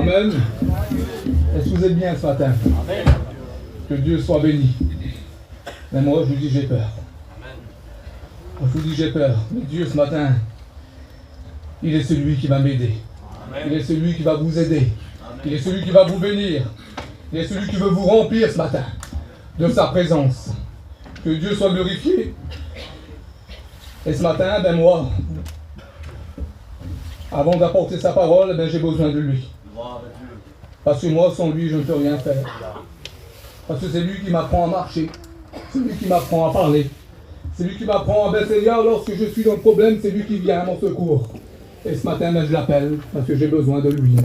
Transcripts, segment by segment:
Amen. Est-ce que vous êtes bien ce matin? Amen. Que Dieu soit béni. Mais moi, je vous dis, j'ai peur. Moi, je vous dis, j'ai peur. Mais Dieu, ce matin, il est celui qui va m'aider. Il est celui qui va vous aider. Il est celui qui va vous bénir. Il est celui qui veut vous remplir ce matin de sa présence. Que Dieu soit glorifié. Et ce matin, ben moi, avant d'apporter sa parole, ben j'ai besoin de lui. Parce que moi, sans lui, je ne peux rien faire. Parce que c'est lui qui m'apprend à marcher. C'est lui qui m'apprend à parler. C'est lui qui m'apprend à ben Seigneur, lorsque je suis dans le problème, c'est lui qui vient à mon secours. Et ce matin, ben, je l'appelle parce que j'ai besoin de lui.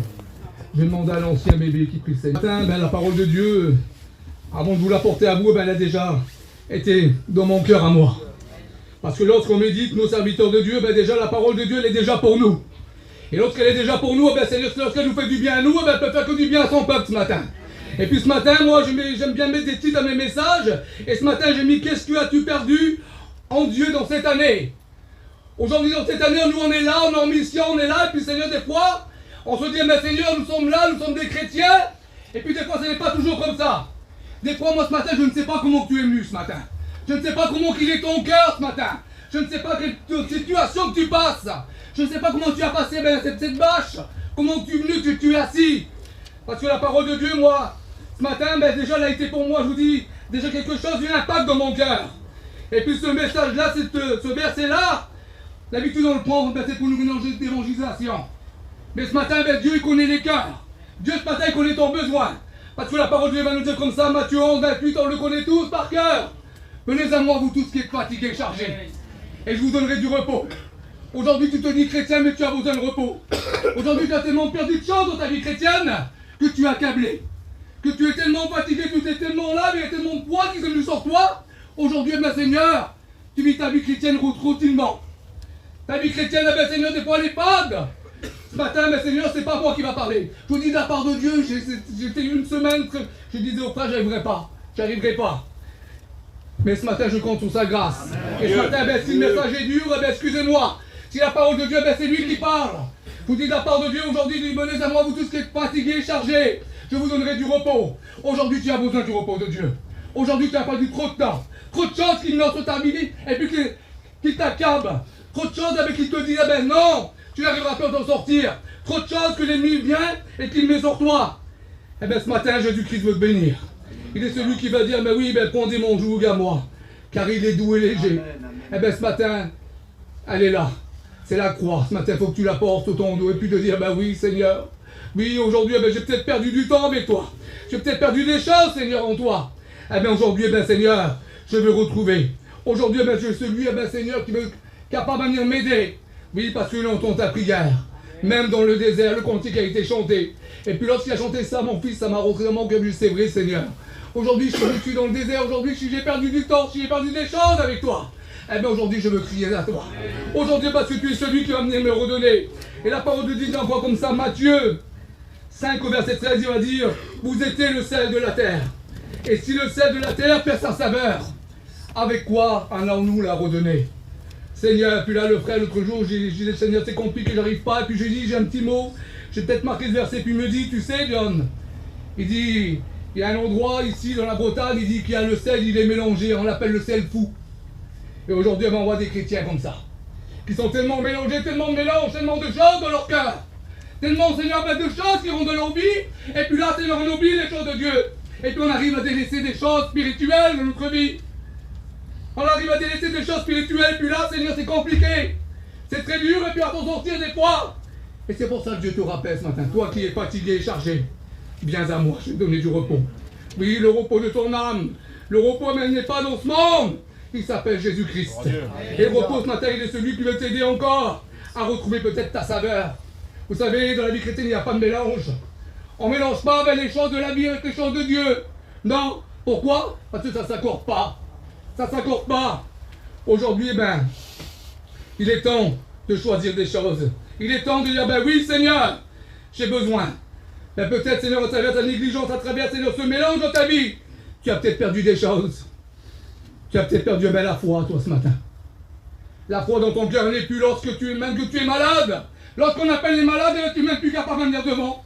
J'ai demandé à l'ancien bébé qui prie Seigneur. Ce matin, ben, la parole de Dieu, avant de vous l'apporter à vous, ben, elle a déjà été dans mon cœur à moi. Parce que lorsqu'on médite, nos serviteurs de Dieu, ben, déjà la parole de Dieu, elle est déjà pour nous. Et lorsqu'elle est déjà pour nous, ben, Seigneur, lorsqu'elle nous fait du bien à nous, ben, elle peut faire que du bien à son peuple ce matin. Et puis ce matin, moi, j'aime bien mettre des titres à mes messages. Et ce matin, j'ai mis « Qu'est-ce que as-tu perdu en Dieu dans cette année ?» Aujourd'hui, dans cette année, nous, on est là, on est en mission, on est là. Et puis Seigneur, des fois, on se dit « Mais Seigneur, nous sommes là, nous sommes des chrétiens. » Et puis des fois, ce n'est pas toujours comme ça. Des fois, moi, ce matin, je ne sais pas comment tu es venu ce matin. Je ne sais pas comment qu'il est ton cœur ce matin. Je ne sais pas quelle situation que tu passes. Je ne sais pas comment tu as passé cette bâche. Comment tu es venu, tu es assis. Parce que la parole de Dieu, moi, ce matin, ben, déjà, elle a été pour moi, je vous dis, déjà quelque chose, un impact dans mon cœur. Et puis ce message-là, ce verset-là, d'habitude on le prend, ben, c'est pour nous mélanger d'évangélisation. Mais ce matin, ben, Dieu, il connaît les cœurs. Dieu, ce matin, il connaît ton besoin. Parce que la parole de Dieu va nous dire comme ça, Matthieu 11, 28, on le connaît tous par cœur. Venez à moi, vous tous qui êtes fatigués et chargés, et je vous donnerai du repos. Aujourd'hui, tu te dis chrétien, mais tu as besoin de repos. Aujourd'hui, tu as tellement perdu de choses dans ta vie chrétienne que tu es accablé. Que tu es tellement fatigué, que tu es tellement là, mais il y a tellement de poids qui sont venus sur toi. Aujourd'hui, ma Seigneur, tu vis ta vie chrétienne routinement. Ta vie chrétienne, ma Seigneur, des fois, elle est fade. Ce matin, ma Seigneur, c'est pas moi qui va parler. Je vous dis de la part de Dieu, j'ai fait une semaine que je disais au frère, j'arriverai pas. Mais ce matin, je compte sur sa grâce. Amen. Et ce matin, ben, si le message est dur, ben, excusez-moi. Si la parole de Dieu, ben, c'est lui qui parle. Je vous dis de la part de Dieu, aujourd'hui, venez à moi, vous tous qui êtes fatigués, chargés. Je vous donnerai du repos. Aujourd'hui, tu as besoin du repos de Dieu. Aujourd'hui, tu as perdu trop de temps. Trop de choses qui menacent sur ta vie et puis qui t'accablent. Trop de choses avec qui te disent, eh ben non, tu n'arriveras pas à t'en sortir. Trop de choses que l'ennemi vient et qu'il met sur toi. Eh bien, ce matin, Jésus-Christ veut te bénir. Il est celui qui va dire, mais oui, ben, prendez mon joug à moi, car il est doux et léger. Eh bien, ce matin, elle est là. C'est la croix. Ce matin, il faut que tu la portes au ton dos et puis te dire, ben oui, Seigneur. Oui, aujourd'hui, eh ben, j'ai peut-être perdu du temps avec toi. J'ai peut-être perdu des choses, Seigneur, en toi. Eh bien, aujourd'hui, eh ben, Seigneur, je veux retrouver. Aujourd'hui, eh ben, je suis celui, eh ben, Seigneur, qui est capable de venir m'aider. Oui, parce qu'il entend ta prière. Même dans le désert, le cantique a été chanté. Et puis lorsqu'il a chanté ça, mon fils, ça m'a rentré dans mon cœur, c'est vrai, Seigneur. Aujourd'hui, je suis dans le désert. Aujourd'hui, si j'ai perdu du temps, si j'ai perdu des choses avec toi, eh bien aujourd'hui, je veux crier à toi. Aujourd'hui, parce que tu es celui qui va venir me redonner. Et la parole de Dieu dit encore comme ça, Matthieu 5 au verset 13, il va dire, vous étiez le sel de la terre. Et si le sel de la terre perd sa saveur, avec quoi allons-nous la redonner? Seigneur, puis là, le frère, l'autre jour, j'ai dit, Seigneur, c'est compliqué, j'arrive pas. Et puis j'ai dit, j'ai un petit mot, j'ai peut-être marqué ce verset, puis il me dit, tu sais, John, il dit, il y a un endroit ici dans la Bretagne, il dit qu'il y a le sel, il est mélangé, on l'appelle le sel fou. Et aujourd'hui, on voit des chrétiens comme ça, qui sont tellement mélangés, tellement de mélange, tellement de choses dans leur cœur, tellement, Seigneur, de choses qui rendent de leur vie, et puis là, Seigneur, on oublie les choses de Dieu. Et puis on arrive à délaisser des choses spirituelles dans notre vie. On arrive à délaisser des choses spirituelles, puis là, Seigneur, c'est compliqué. C'est très dur, et puis à t'en sortir des fois. Et c'est pour ça que Dieu te rappelle ce matin, toi qui es fatigué et chargé, viens à moi, je vais te donner du repos. Oui, le repos de ton âme. Le repos, mais il n'est pas dans ce monde. Il s'appelle Jésus-Christ. Et le repos ce matin, il est celui qui veut t'aider encore à retrouver peut-être ta saveur. Vous savez, dans la vie chrétienne, il n'y a pas de mélange. On ne mélange pas avec les choses de la vie avec les choses de Dieu. Non. Pourquoi? Parce que ça ne s'accorde pas. Ça ne s'accorde pas. Aujourd'hui, eh ben, il est temps de choisir des choses. Il est temps de dire, ben oui, Seigneur, j'ai besoin. Ben peut-être, Seigneur, à travers ta négligence, à travers, Seigneur, ce mélange dans ta vie, tu as peut-être perdu des choses. Tu as peut-être perdu la foi, toi, ce matin. La foi dans ton cœur n'est plus lorsque tu es malade. Lorsqu'on appelle les malades, tu n'es même plus capable de venir devant.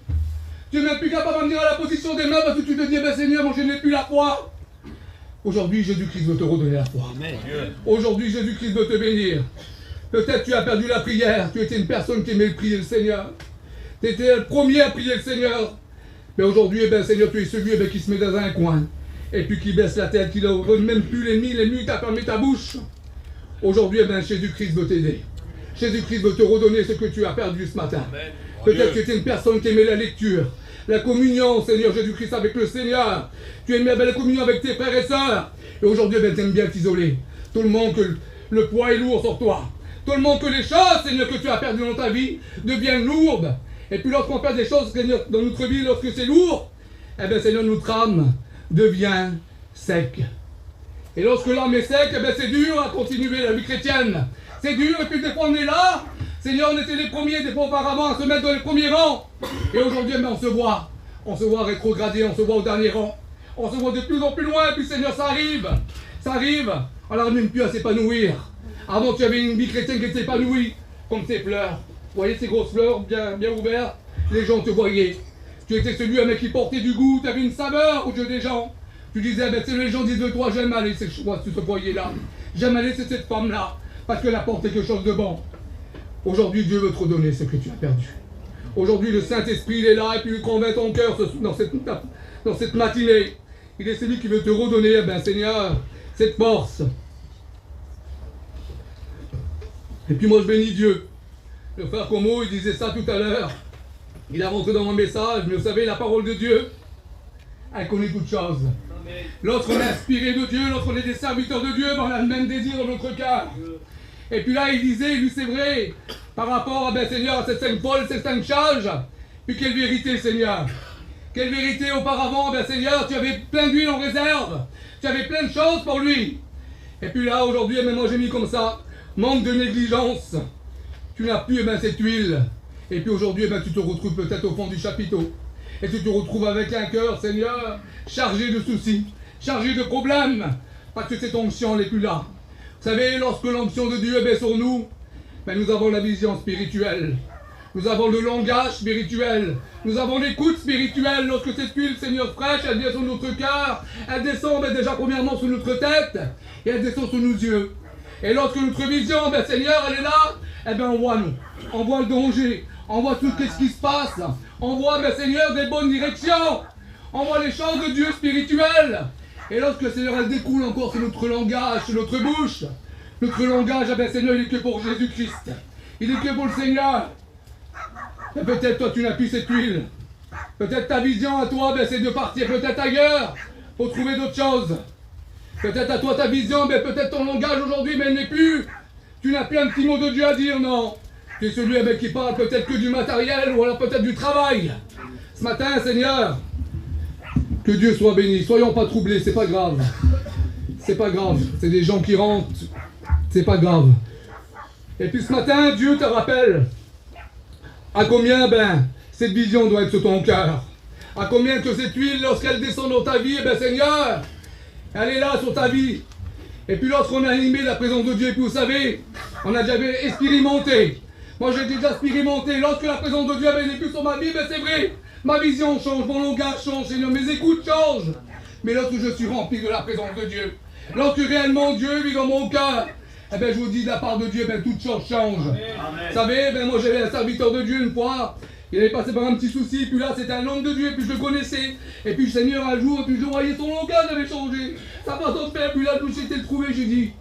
Tu n'es même plus capable de venir à la position des mains parce que tu te dis, ben Seigneur, moi je n'ai plus la foi. Aujourd'hui, Jésus-Christ veut te redonner la foi. Aujourd'hui, Jésus-Christ veut te bénir. Peut-être tu as perdu la prière. Tu étais une personne qui aimait prier le Seigneur. Tu étais le premier à prier le Seigneur. Mais aujourd'hui, eh ben, Seigneur, tu es celui eh ben, qui se met dans un coin. Et puis qui baisse la tête, qui ne donne même plus l'ennemi t'a fermé ta bouche. Aujourd'hui, eh ben, Jésus-Christ veut t'aider. Jésus-Christ veut te redonner ce que tu as perdu ce matin. Peut-être que tu étais une personne qui aimait la lecture, la communion, Seigneur Jésus-Christ, avec le Seigneur. Tu aimais la communion avec tes frères et sœurs. Et aujourd'hui, ben, tu aimes bien t'isoler. Tout le monde que le poids est lourd sur toi. Tout le monde que les choses, Seigneur, que tu as perdues dans ta vie deviennent lourdes. Et puis lorsqu'on perd des choses, Seigneur, dans notre vie, lorsque c'est lourd, eh bien, Seigneur, notre âme devient sec. Et lorsque l'âme est sec, eh bien, c'est dur à continuer la vie chrétienne. C'est dur, et puis des fois on est là. Seigneur, on était les premiers, des fois auparavant, à se mettre dans les premiers rangs. Et aujourd'hui, eh bien, on se voit rétrogradé, on se voit au dernier rang. On se voit de plus en plus loin, et puis Seigneur, ça arrive. On n'arrive même plus à s'épanouir. Avant, tu avais une vie chrétienne qui s'épanouit, comme ces fleurs. Vous voyez ces grosses fleurs bien ouvertes, les gens te voyaient. Tu étais celui mec qui portait du goût, tu avais une saveur aux yeux des gens. Tu disais, ben, les gens disent de toi, j'aime aller, c'est ce foyer-là. J'aime aller, c'est cette femme-là, parce qu'elle apporte quelque chose de bon. Aujourd'hui, Dieu veut te redonner ce que tu as perdu. Aujourd'hui, le Saint-Esprit, il est là, et puis il convainc ton cœur dans cette matinée. Il est celui qui veut te redonner, eh ben, Seigneur, cette force. Et puis moi, je bénis Dieu. Le frère Como, il disait ça tout à l'heure. Il a rentré dans mon message, mais vous savez, la parole de Dieu, elle connaît toutes choses. Lorsqu'on est inspiré de Dieu, lorsqu'on est des serviteurs de Dieu, on a le même désir dans notre cœur. Et puis là, il disait, lui c'est vrai, par rapport ben, Seigneur, à cette cinq folles, ces cinq charges, puis quelle vérité, Seigneur. Quelle vérité auparavant, ben Seigneur, tu avais plein d'huile en réserve. Tu avais plein de choses pour lui. Et puis là, aujourd'hui, même moi j'ai mis comme ça, manque de négligence. Tu n'as plus cette huile. Et puis aujourd'hui, tu te retrouves peut-être au fond du chapiteau. Et tu te retrouves avec un cœur, Seigneur, chargé de soucis, chargé de problèmes. Parce que cette onction n'est plus là. Vous savez, lorsque l'onction de Dieu est sur nous, nous avons la vision spirituelle. Nous avons le langage spirituel. Nous avons l'écoute spirituelle. Lorsque cette huile, Seigneur, fraîche, elle vient sur notre cœur. Elle descend déjà premièrement sur notre tête. Et elle descend sur nos yeux. Et lorsque notre vision, Seigneur, elle est là, on voit nous. On voit le danger. On voit tout ce qui se passe. On voit, Seigneur, des bonnes directions. On voit les choses de Dieu spirituelles. Et lorsque, Seigneur, elle découle encore sur notre langage, sur notre bouche, notre langage, Seigneur, il est que pour Jésus-Christ. Il est que pour le Seigneur. Et peut-être toi, tu n'as plus cette huile. Peut-être ta vision à toi, c'est de partir peut-être ailleurs pour trouver d'autres choses. Peut-être à toi ta vision, peut-être ton langage aujourd'hui, mais elle n'est plus. Tu n'as plus un petit mot de Dieu à dire, non. Tu es celui qui parle peut-être que du matériel ou alors peut-être du travail. Ce matin, Seigneur, que Dieu soit béni. Soyons pas troublés, c'est pas grave. C'est pas grave. C'est des gens qui rentrent. C'est pas grave. Et puis ce matin, Dieu te rappelle à combien cette vision doit être sur ton cœur. À combien que cette huile, lorsqu'elle descend dans ta vie, Seigneur, elle est là sur ta vie. Et puis lorsqu'on a animé la présence de Dieu, et puis vous savez, on a déjà expérimenté. Moi j'ai déjà expérimenté. Lorsque la présence de Dieu n'est plus sur ma vie, c'est vrai. Ma vision change, mon langage change, Seigneur, mes écoutes changent. Mais lorsque je suis rempli de la présence de Dieu, lorsque réellement Dieu vit dans mon cœur, je vous dis de la part de Dieu, toutes choses changent. Vous savez, moi j'avais un serviteur de Dieu une fois. Il avait passé par un petit souci, puis là c'était un homme de Dieu, puis je le connaissais. Et puis le Seigneur un jour, puis je voyais son langage avait changé. Sa façon de faire, puis là je j'étais le trouvé, j'ai dit,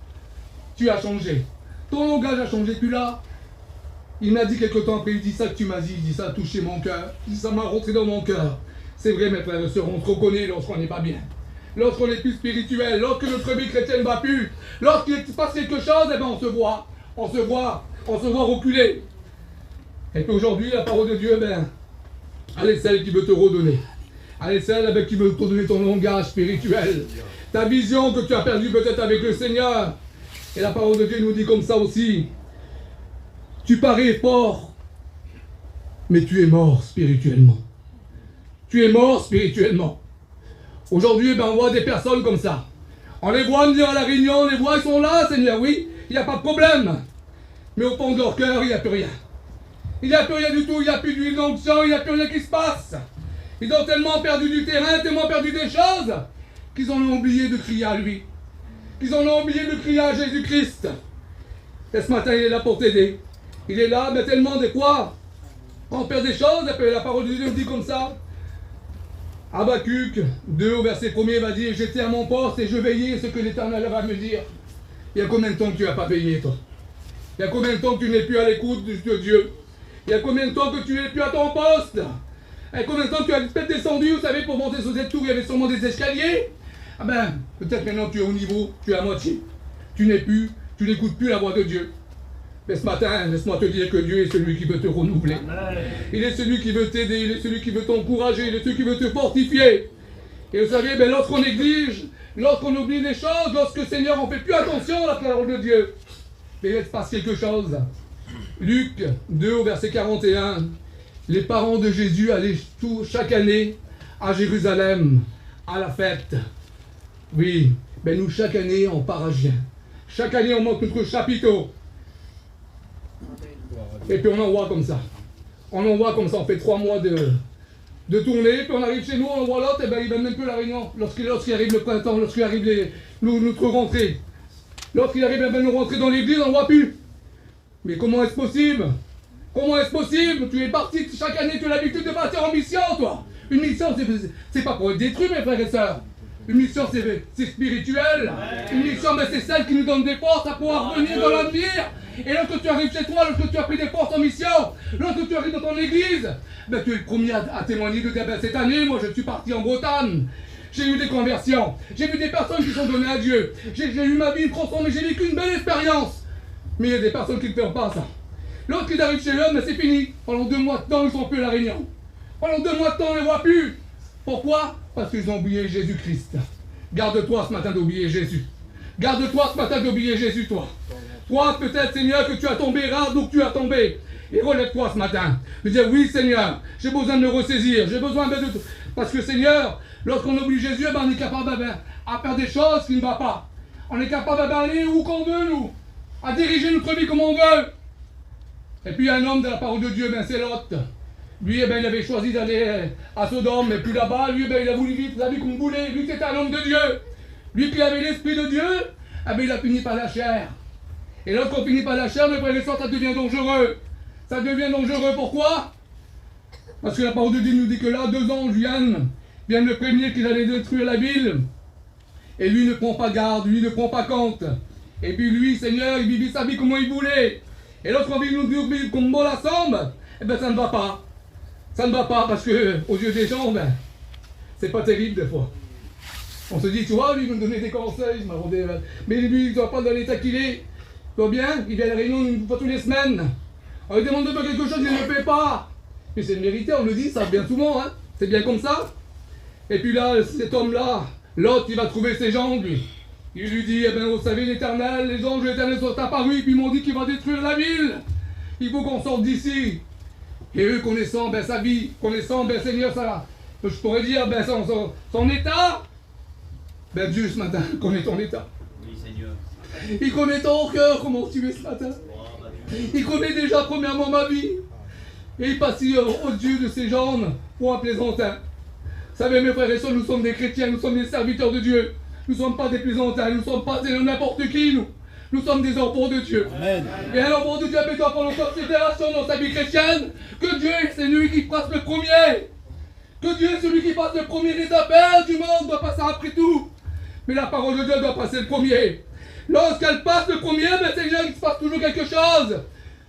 tu as changé. Ton langage a changé, puis là, il m'a dit quelque temps après, il dit ça que tu m'as dit, il dit ça a touché mon cœur. Il dit ça m'a rentré dans mon cœur. C'est vrai mes frères et sœurs, on se reconnaît lorsqu'on n'est pas bien. Lorsqu'on est plus spirituel, lorsque notre vie chrétienne ne va plus, lorsqu'il se passe quelque chose, on se voit. On se voit reculer. Et puis aujourd'hui, la parole de Dieu, elle est celle qui veut te redonner. Elle est celle qui veut te redonner ton langage spirituel. Ta vision que tu as perdue peut-être avec le Seigneur. Et la parole de Dieu nous dit comme ça aussi. Tu parais fort, mais tu es mort spirituellement. Tu es mort spirituellement. Aujourd'hui, on voit des personnes comme ça. On les voit venir à la réunion, on les voit, ils sont là, Seigneur, oui, il n'y a pas de problème. Mais au fond de leur cœur, il n'y a plus rien. Il n'y a plus rien du tout, il n'y a plus d'huile d'onction, il n'y a plus rien qui se passe. Ils ont tellement perdu du terrain, tellement perdu des choses, qu'ils en ont oublié de crier à lui. Qu'ils en ont oublié de crier à Jésus-Christ. Et ce matin, il est là pour t'aider. Il est là, mais tellement de quoi on perd des choses, et puis la parole de Dieu nous dit comme ça. Habakkuk 2 au verset 1er va dire, j'étais à mon poste et je veillais ce que l'Éternel va me dire. Il y a combien de temps que tu n'as pas veillé, toi? Il y a combien de temps que tu n'es plus à l'écoute de Dieu? Il y a combien de temps que tu n'es plus à ton poste? Il y a combien de temps que tu as peut-être descendu, vous savez, pour monter sur cette tour, il y avait sûrement des escaliers. Ah ben, peut-être maintenant tu es au niveau, tu es à moitié. Tu n'écoutes plus la voix de Dieu. Mais ce matin, laisse-moi te dire que Dieu est celui qui veut te renouveler. Il est celui qui veut t'aider, il est celui qui veut t'encourager, il est celui qui veut te fortifier. Et vous savez, ben, lorsqu'on néglige, lorsqu'on oublie les choses, lorsque Seigneur, on ne fait plus attention à la parole de Dieu, mais il se passe quelque chose. Luc 2 au verset 41, les parents de Jésus allaient chaque année à Jérusalem, à la fête. Oui, ben nous chaque année on part à Gien. Chaque année on monte notre chapiteau. Et puis on envoie comme ça. On envoie comme ça, on fait 3 mois de tournée, puis on arrive chez nous, on envoie l'autre, et ben il va même plus la réunion. Lorsqu'il arrive le printemps, lorsqu'il arrive notre rentrée. Lorsqu'il arrive à nous rentrer dans l'église, on ne voit plus. Mais comment est-ce possible? Comment est-ce possible? Tu es parti, chaque année tu as l'habitude de partir en mission, toi. Une mission, c'est pas pour être détruit, mes frères et sœurs. Une mission, c'est spirituel. Une mission, ben, c'est celle qui nous donne des forces à pouvoir venir dans l'avenir. Et lorsque tu arrives chez toi, lorsque tu as pris des forces en mission, lorsque tu arrives dans ton église, ben, tu es le premier à témoigner de dire, ben, cette année, moi je suis parti en Bretagne. J'ai eu des conversions. J'ai vu des personnes qui sont données à Dieu. J'ai eu ma vie transformée. J'ai vécu une belle expérience. Mais il y a des personnes qui ne font pas ça. Lorsqu'ils arrivent chez eux, ben, c'est fini. Pendant 2 mois de temps, ils ne sont plus à la réunion. Pendant 2 mois de temps, on ne les voit plus. Pourquoi? Parce qu'ils ont oublié Jésus-Christ. Garde-toi ce matin d'oublier Jésus. Garde-toi ce matin d'oublier Jésus, toi. Toi, peut-être, Seigneur, que tu as tombé rare d'où tu as tombé. Et relève-toi ce matin. De dire, oui, Seigneur, j'ai besoin de me ressaisir. J'ai besoin de... Parce que, Seigneur, lorsqu'on oublie Jésus, ben, on est capable à faire des choses qui ne vont pas. On est capable d'aller où qu'on veut, nous. À diriger notre vie comme on veut. Et puis, un homme de la parole de Dieu, ben, c'est Lot. Lui, eh ben, il avait choisi d'aller à Sodome, mais plus là-bas. Lui, eh ben, il a voulu vivre sa vie comme il voulait. Lui, c'était un homme de Dieu. Lui qui avait l'esprit de Dieu, eh ben, il a fini par la chair. Et lorsqu'on finit par la chair, mes frères et sœurs, ça devient dangereux. Ça devient dangereux, pourquoi? Parce que la parole de Dieu nous dit que là, 2 anges viennent le prévenir qu'ils allaient détruire la ville. Et lui ne prend pas garde, lui ne prend pas compte. Et puis lui, Seigneur, il vivait sa vie comme il voulait. Et lorsqu'on vit nous vivre comme bon la semble, eh bien ça ne va pas. Ça ne va pas parce que aux yeux des gens, ben, c'est pas terrible des fois. On se dit, tu vois, lui, il me donnait des conseils, il m'a rendé... Mais lui, il ne doit pas dans l'état qu'il est. Tu vois bien, il vient à la réunion une fois toutes les semaines. On lui demande de faire quelque chose, il ne le fait pas. Mais c'est une vérité, on le dit, ça bien souvent, hein. C'est bien comme ça. Et puis là, cet homme-là, l'autre, il va trouver ses gens, lui. Il lui dit, eh bien, vous savez, l'Éternel, les anges de l'Éternel sont apparus, puis ils m'ont dit qu'il va détruire la ville. Il faut qu'on sorte d'ici. Et eux, connaissant ben, sa vie, connaissant, ben, Seigneur, ça, je pourrais dire, ben, son état, ben, Dieu, ce matin, connaît ton état. Oui, Seigneur. Il connaît ton cœur, comment tu es ce matin. Il connaît déjà, premièrement, ma vie. Et il passe aux yeux de ces gens pour un plaisantin. Vous savez, mes frères et sœurs, nous sommes des chrétiens, nous sommes des serviteurs de Dieu. Nous ne sommes pas des plaisantins, nous ne sommes pas n'importe qui, nous. Nous sommes des enfants de Dieu. Amen. Et un enfant de Dieu doit prendre en considération dans sa vie chrétienne que Dieu est celui qui passe le premier. Que Dieu est celui qui passe le premier des appels du monde, doit passer après tout. Mais la parole de Dieu doit passer le premier. Lorsqu'elle passe le premier, ben Seigneur, il se passe toujours quelque chose.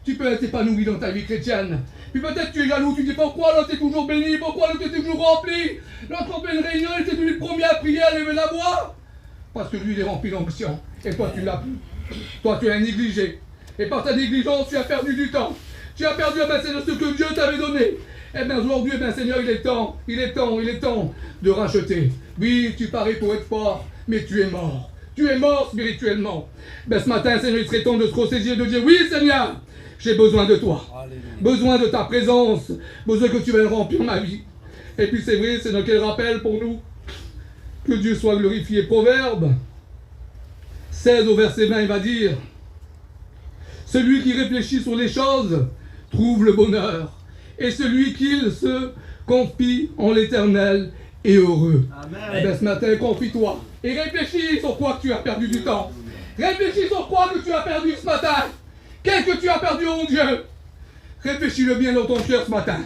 Tu peux être épanoui dans ta vie chrétienne. Puis peut-être tu es jaloux, tu dis pourquoi l'autre est toujours béni, pourquoi l'autre est toujours rempli. Lorsqu'on fait une réunion, il était le premier à prier, à lever la voix. Parce que lui, il est rempli d'onction. Et toi, tu l'as plus. Toi, tu es négligé. Et par ta négligence, tu as perdu du temps. Tu as perdu, ben, c'est ce que Dieu t'avait donné. Eh bien, aujourd'hui, ben, Seigneur, il est temps de racheter. Oui, tu parais pour être fort, mais tu es mort. Tu es mort spirituellement. Ben, ce matin, Seigneur, il serait temps de se ressaisir, de dire, oui, Seigneur, j'ai besoin de toi. Alléluia. Besoin de ta présence. Besoin que tu viennes remplir ma vie. Et puis, c'est vrai, c'est dans quel rappel pour nous? Que Dieu soit glorifié. Proverbe 16 au verset 20, il va dire, celui qui réfléchit sur les choses trouve le bonheur. Et celui qui se Confie en l'Éternel et heureux. Amen. Eh bien, ce matin, confie-toi. Et réfléchis sur quoi tu as perdu du temps. Réfléchis sur quoi que tu as perdu ce matin. Qu'est-ce que tu as perdu, mon Dieu? Réfléchis-le bien dans ton cœur ce matin.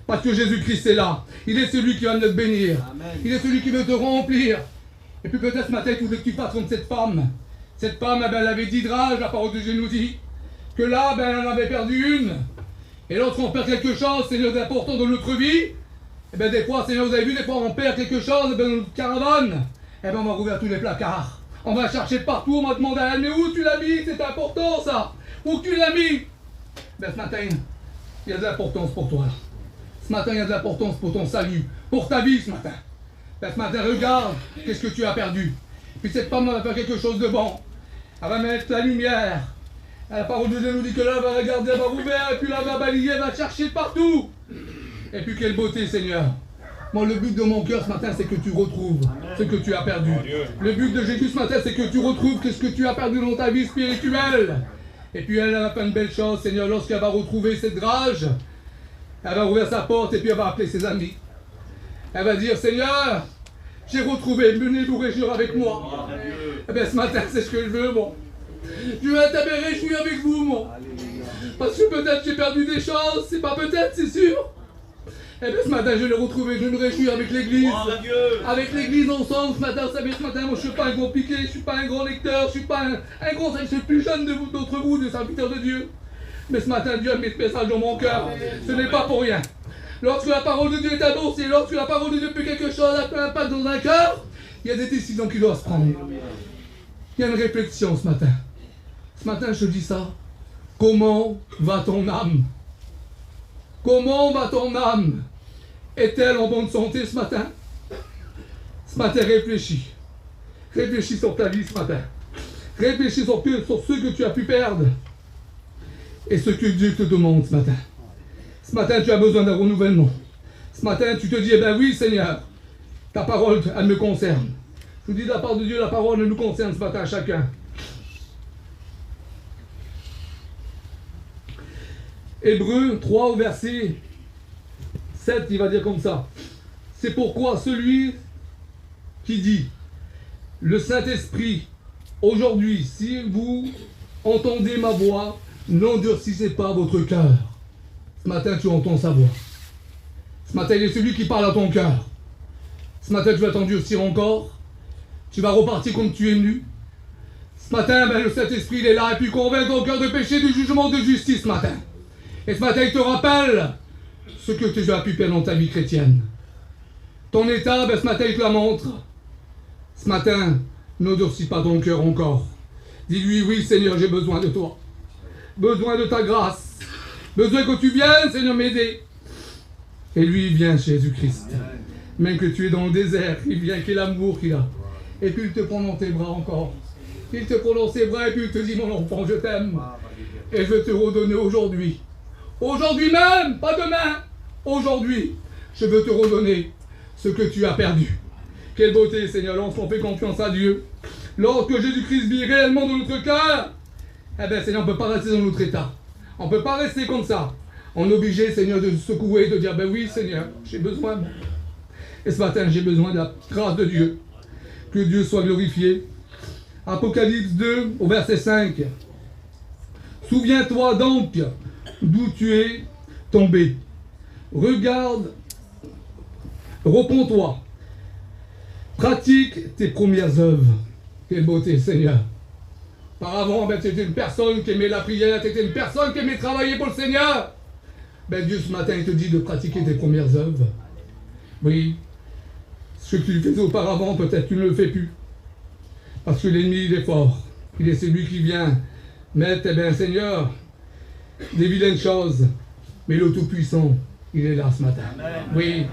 Parce que Jésus-Christ est là. Il est celui qui va te bénir. Amen. Il est celui qui veut te remplir. Et puis peut-être ce matin, il faudrait que tu fasses comme cette femme. Cette femme, elle avait 10 drages, la parole de Dieu nous dit. Que là, elle en avait perdu une. Et lorsqu'on perd quelque chose, c'est important dans notre vie. Et bien des fois, Seigneur, vous avez vu, des fois on perd quelque chose dans notre caravane. Et bien on va rouvrir tous les placards. On va chercher partout, on va demander à elle, mais où tu l'as mis? C'est important ça. Où tu l'as mis? Ben ce matin, il y a de l'importance pour toi. Ce matin, il y a de l'importance pour ton salut, pour ta vie ce matin. Ben ce matin, regarde, qu'est-ce que tu as perdu. Puis cette femme va faire quelque chose de bon. Elle va mettre la lumière. La parole de Dieu nous dit que là, elle va regarder, elle va rouvrir, et puis là, elle va balayer, elle va chercher partout. Et puis quelle beauté, Seigneur. Moi, le but de mon cœur ce matin, c'est que tu retrouves ce que tu as perdu. Le but de Jésus ce matin, c'est que tu retrouves ce que tu as perdu dans ta vie spirituelle. Et puis elle va faire une belle chose, Seigneur, lorsqu'elle va retrouver cette rage, elle va ouvrir sa porte et puis elle va appeler ses amis. Elle va dire, Seigneur, j'ai retrouvé, venez vous réjouir avec moi. Eh bien ce matin, c'est ce que je veux, moi. Je vais te réjouir avec vous, moi. Parce que peut-être j'ai perdu des choses, c'est pas peut-être, c'est sûr. Eh bien ce matin, je vais le retrouver, je vais me réjouir avec l'église. Avec l'église ensemble, ce matin, vous savez, ce matin, moi je ne suis pas un gros piqué, je ne suis pas un grand lecteur, je ne suis pas un grand, je suis le plus jeune d'entre vous, des serviteurs de Dieu. Mais ce matin, Dieu a mis ce message dans mon cœur. Ce n'est pas pour rien. Lorsque la parole de Dieu est annoncée, lorsque la parole de Dieu fait quelque chose, a fait un impact dans un cœur, il y a des décisions qui doivent se prendre. Il y a une réflexion ce matin. Ce matin, je te dis ça. Comment va ton âme? Comment va ton âme? Est-elle en bonne santé ce matin? Ce matin, réfléchis. Réfléchis sur ta vie ce matin. Réfléchis sur ce que tu as pu perdre. Et ce que Dieu te demande ce matin. Ce matin, tu as besoin d'un renouvellement. Ce matin, tu te dis, eh bien oui, Seigneur, ta parole, elle me concerne. Je vous dis de la part de Dieu, la parole, elle nous concerne ce matin, chacun. Hébreux 3 au verset 7, il va dire comme ça. C'est pourquoi celui qui dit, le Saint-Esprit, aujourd'hui, si vous entendez ma voix, n'endurcissez pas votre cœur. Ce matin, tu entends sa voix. Ce matin, il est celui qui parle à ton cœur. Ce matin, tu vas t'endurcir encore. Tu vas repartir comme tu es venu. Ce matin, ben, le Saint-Esprit, il est là, et puis convainc ton cœur de péché, du jugement, de justice ce matin. Et ce matin, il te rappelle ce que tu as pu perdre dans ta vie chrétienne. Ton état, ben, ce matin, il te la montre. Ce matin, n'endurcis pas ton cœur encore. Dis-lui, oui, Seigneur, j'ai besoin de toi. Besoin de ta grâce. Besoin que tu viennes, Seigneur, m'aider. Et lui, il vient, Jésus-Christ. Même que tu es dans le désert, il vient, quel amour qu'il a. Et puis il te prend dans tes bras encore. Il te prend dans ses bras et puis il te dit, mon enfant, je t'aime. Et je vais te redonner aujourd'hui. Aujourd'hui même, pas demain. Aujourd'hui, je veux te redonner ce que tu as perdu. Quelle beauté, Seigneur, lorsqu'on fait confiance à Dieu. Lorsque Jésus-Christ vit réellement dans notre cœur, eh bien, Seigneur, on ne peut pas rester dans notre état. On ne peut pas rester comme ça. On est obligé, Seigneur, de se secouer, de dire, ben oui, Seigneur, j'ai besoin. Et ce matin, j'ai besoin de la grâce de Dieu. Que Dieu soit glorifié. Apocalypse 2, au verset 5. Souviens-toi donc d'où tu es tombé. Regarde, repens-toi. Pratique tes premières œuvres. Quelle beauté, Seigneur. Auparavant, ben, tu étais une personne qui aimait la prière, tu étais une personne qui aimait travailler pour le Seigneur. Ben, Dieu, ce matin, il te dit de pratiquer tes premières œuvres. Oui, ce que tu faisais auparavant, peut-être tu ne le fais plus. Parce que l'ennemi, il est fort. Il est celui qui vient mettre, eh bien, Seigneur, des vilaines choses. Mais le Tout-Puissant, il est là ce matin. Amen. Oui,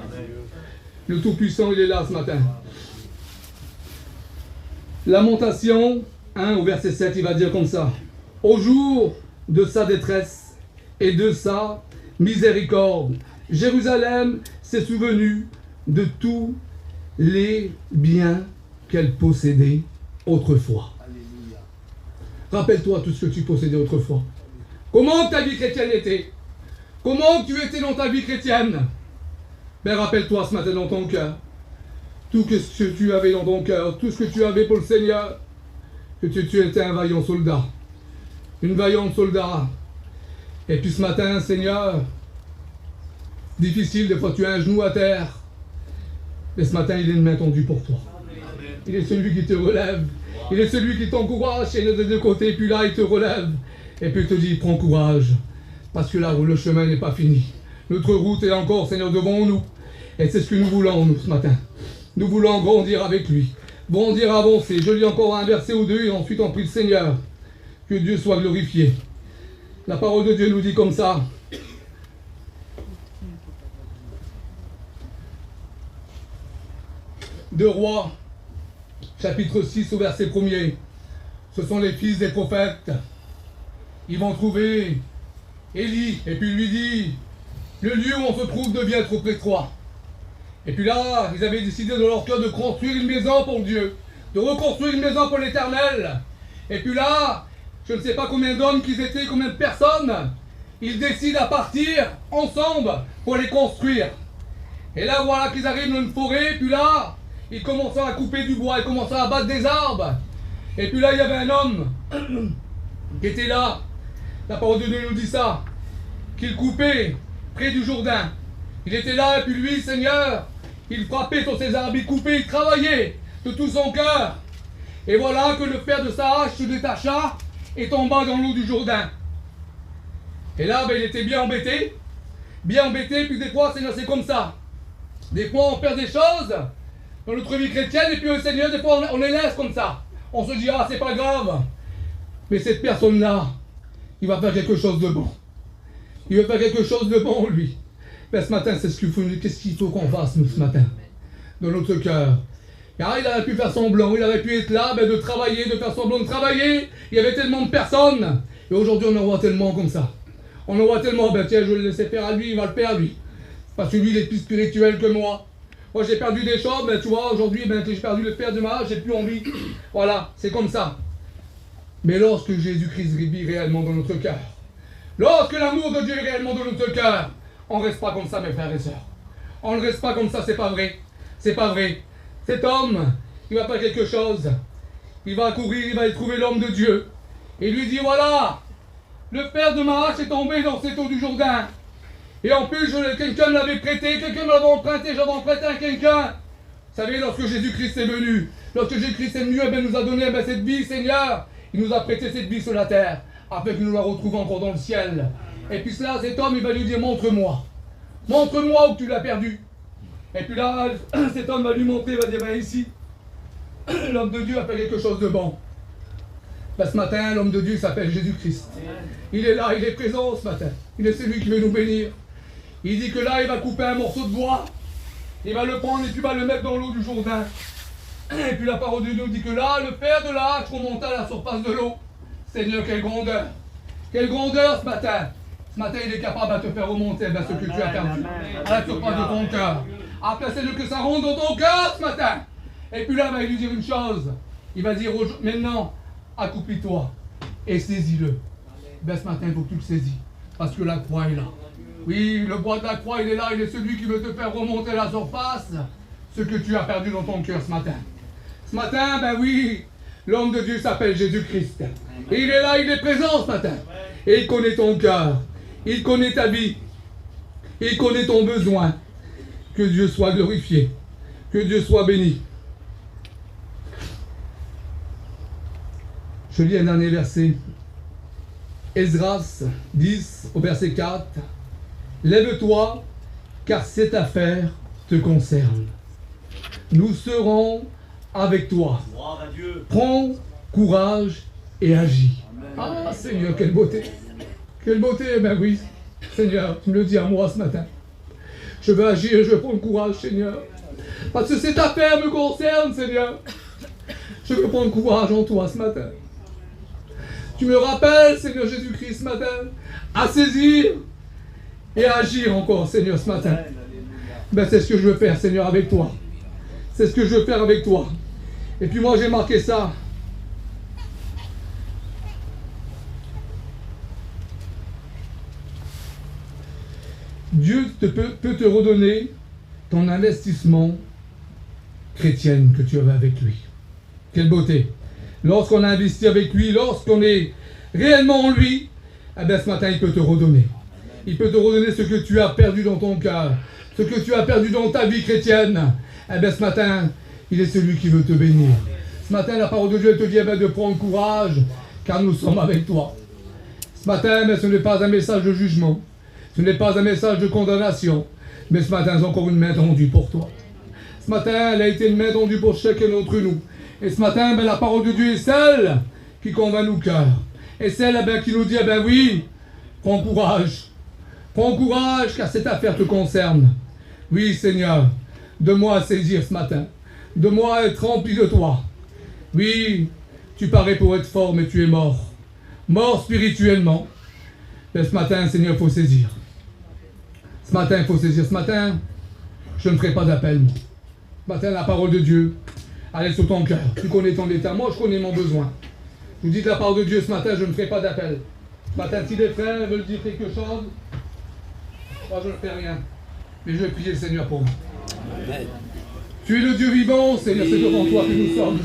le Tout-Puissant, il est là ce matin. Lamentation 1 au verset 7, il va dire comme ça. Au jour de sa détresse et de sa miséricorde, Jérusalem s'est souvenue de tous les biens qu'elle possédait autrefois. Alléluia. Rappelle-toi tout ce que tu possédais autrefois. Comment ta vie chrétienne était? Comment tu étais dans ta vie chrétienne? Père, rappelle-toi ce matin dans ton cœur tout ce que tu avais dans ton cœur, tout ce que tu avais pour le Seigneur, que tu étais un vaillant soldat, une vaillante soldat. Et puis ce matin, Seigneur, difficile, des fois tu as un genou à terre, mais ce matin, il est une main tendue pour toi. Il est celui qui te relève, il est celui qui t'encourage, et de deux côtés, puis là, il te relève, et puis il te dit, prends courage, parce que là, le chemin n'est pas fini. Notre route est encore, Seigneur, devant nous, et c'est ce que nous voulons, nous, ce matin. Nous voulons grandir avec lui, grandir, avancer. Je lis encore un verset ou deux et ensuite on prie le Seigneur. Que Dieu soit glorifié. La parole de Dieu nous dit comme ça. De Rois, chapitre 6 au verset 1er. Ce sont les fils des prophètes. Ils vont trouver Élie et puis lui dit, le lieu où on se trouve devient trop étroit. Et puis là, ils avaient décidé de leur cœur de construire une maison pour Dieu, de reconstruire une maison pour l'Éternel. Et puis là, je ne sais pas combien d'hommes qu'ils étaient, combien de personnes, ils décident à partir ensemble pour les construire. Et là, voilà qu'ils arrivent dans une forêt, puis là, ils commencent à couper du bois, ils commencent à abattre des arbres. Et puis là, il y avait un homme qui était là, la parole de Dieu nous dit ça, qu'il coupait près du Jourdain. Il était là, et puis lui, Seigneur, il frappait sur ses arbres, il coupait, il travaillait de tout son cœur. Et voilà que le fer de sa hache se détacha et tomba dans l'eau du Jourdain. Et là, il était bien embêté, puis des fois, Seigneur, c'est comme ça. Des fois, on perd des choses dans notre vie chrétienne, et puis le Seigneur, des fois, on les laisse comme ça. On se dit, ah, c'est pas grave. Mais cette personne-là, il va faire quelque chose de bon. Il va faire quelque chose de bon, lui. Mais ce matin, c'est qu'est-ce qu'il faut qu'on fasse, nous, ce matin, dans notre cœur. Car il aurait pu faire semblant, il aurait pu être là, de travailler, de faire semblant de travailler. Il y avait tellement de personnes. Et aujourd'hui, on en voit tellement comme ça. On en voit tellement, tiens, je vais le laisser faire à lui, il va le faire, lui. Parce que lui, il est plus spirituel que moi. Moi, j'ai perdu des choses, tu vois, aujourd'hui, j'ai perdu le père de ma âge, j'ai plus envie. Voilà, c'est comme ça. Mais lorsque Jésus-Christ vit réellement dans notre cœur, lorsque l'amour de Dieu est réellement dans notre cœur, on ne reste pas comme ça, mes frères et sœurs. On ne reste pas comme ça, c'est pas vrai. C'est pas vrai. Cet homme, il va faire quelque chose. Il va courir, il va y trouver l'homme de Dieu. Et il lui dit, voilà, le fer de ma hache est tombé dans cette eau du Jourdain. Et en plus, quelqu'un me l'avait prêté, quelqu'un me l'avait emprunté, j'avais emprunté à quelqu'un. Vous savez, lorsque Jésus-Christ est venu, lorsque Jésus-Christ est venu, il nous a donné cette vie, Seigneur. Il nous a prêté cette vie sur la terre, afin que nous la retrouvions encore dans le ciel. Et puis cela, cet homme, il va lui dire, montre-moi. Montre-moi où tu l'as perdu. Et puis là, cet homme va lui montrer, il va dire, ici, l'homme de Dieu a fait quelque chose de bon. Ce matin, l'homme de Dieu s'appelle Jésus-Christ. Il est là, il est présent ce matin. Il est celui qui veut nous bénir. Il dit que là, il va couper un morceau de bois. Il va le prendre et puis il va le mettre dans l'eau du Jourdain. Et puis la parole de Dieu dit que là, le fer de la hache remonte à la surface de l'eau. Seigneur, quelle grandeur. Quelle grandeur ce matin. Ce matin, il est capable de te faire remonter ce que tu as perdu. À la surface de ton cœur. Après, Seigneur, que ça rentre dans ton cœur ce matin. Et puis là, il va lui dire une chose. Il va dire maintenant, accouplis-toi et saisis-le. Ce matin, il faut que tu le saisis. Parce que la croix est là. Oui, le bois de la croix, il est là. Il est celui qui veut te faire remonter à la surface ce que tu as perdu dans ton cœur ce matin. Ce matin, oui, l'homme de Dieu s'appelle Jésus-Christ. Et il est là, il est présent ce matin. Et il connaît ton cœur. Il connaît ta vie. Il connaît ton besoin. Que Dieu soit glorifié. Que Dieu soit béni. Je lis un dernier verset. Esdras 10 au verset 4. Lève-toi, car cette affaire te concerne. Nous serons avec toi. Prends courage et agis. Ah Seigneur, quelle beauté. Quelle beauté, oui. Seigneur, tu me le dis à moi ce matin. Je veux agir, je veux prendre courage, Seigneur. Parce que cette affaire me concerne, Seigneur. Je veux prendre courage en toi ce matin. Tu me rappelles, Seigneur Jésus-Christ, ce matin, à saisir et à agir encore, Seigneur, ce matin. C'est ce que je veux faire, Seigneur, avec toi. C'est ce que je veux faire avec toi. Et puis moi, j'ai marqué ça. Dieu peut te redonner ton investissement chrétien que tu avais avec lui. Quelle beauté! Lorsqu'on a investi avec lui, lorsqu'on est réellement en lui, eh bien ce matin, il peut te redonner. Il peut te redonner ce que tu as perdu dans ton cœur, ce que tu as perdu dans ta vie chrétienne. Eh bien ce matin, il est celui qui veut te bénir. Ce matin, la parole de Dieu te dit de prendre courage, car nous sommes avec toi. Ce matin, mais ce n'est pas un message de jugement, ce n'est pas un message de condamnation, mais ce matin, c'est encore une main tendue pour toi. Ce matin, elle a été une main tendue pour chacun d'entre nous. Et ce matin, la parole de Dieu est celle qui convainc nos cœurs. Et celle qui nous dit, oui, prends courage, car cette affaire te concerne. Oui, Seigneur, donne-moi à saisir ce matin. Donne-moi à être rempli de toi. Oui, tu parais pour être fort, mais tu es mort. Mort spirituellement. Mais ce matin, Seigneur, il faut saisir. Ce matin, il faut saisir. Ce matin, je ne ferai pas d'appel. Ce matin, la parole de Dieu, elle est sur ton cœur. Tu connais ton état. Moi, je connais mon besoin. Vous dites la parole de Dieu ce matin, je ne ferai pas d'appel. Ce matin, si des frères veulent dire quelque chose, moi, je ne fais rien. Mais je vais prier le Seigneur pour vous. Amen. Tu es le Dieu vivant, Seigneur, c'est devant toi que nous sommes.